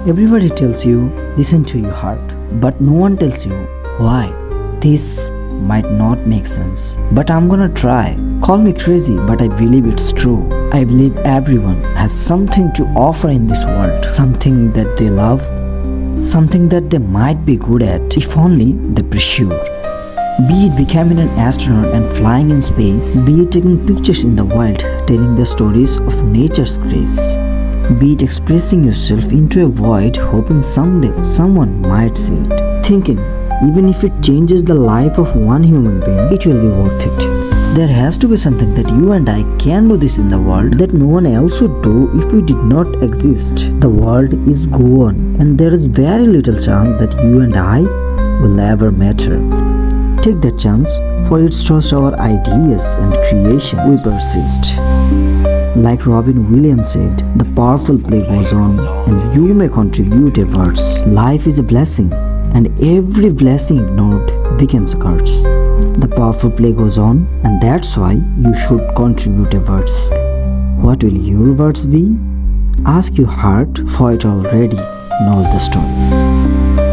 Everybody tells you, listen to your heart, but no one tells you why. This might not make sense, but I'm gonna try. Call me crazy, but I believe it's true. I believe everyone has something to offer in this world, something that they love, something that they might be good at if only they pursue. Be it becoming an astronaut and flying in space, be it taking pictures in the wild, telling the stories of nature's grace, be it expressing yourself into a void, hoping someday someone might see it, thinking even if it changes the life of one human being, it will be worth it. There has to be something that you and I can do this in the world that no one else would do if we did not exist. The world is gone, and there is very little chance that you and I will ever matter. Take that chance, for it's just our ideas and creation we persist. Like Robin Williams said, the powerful play goes on, and you may contribute a verse. Life is a blessing, and every blessing ignored becomes a curse. The powerful play goes on, and that's why you should contribute a verse. What will your words be? Ask your heart, for it already knows the story.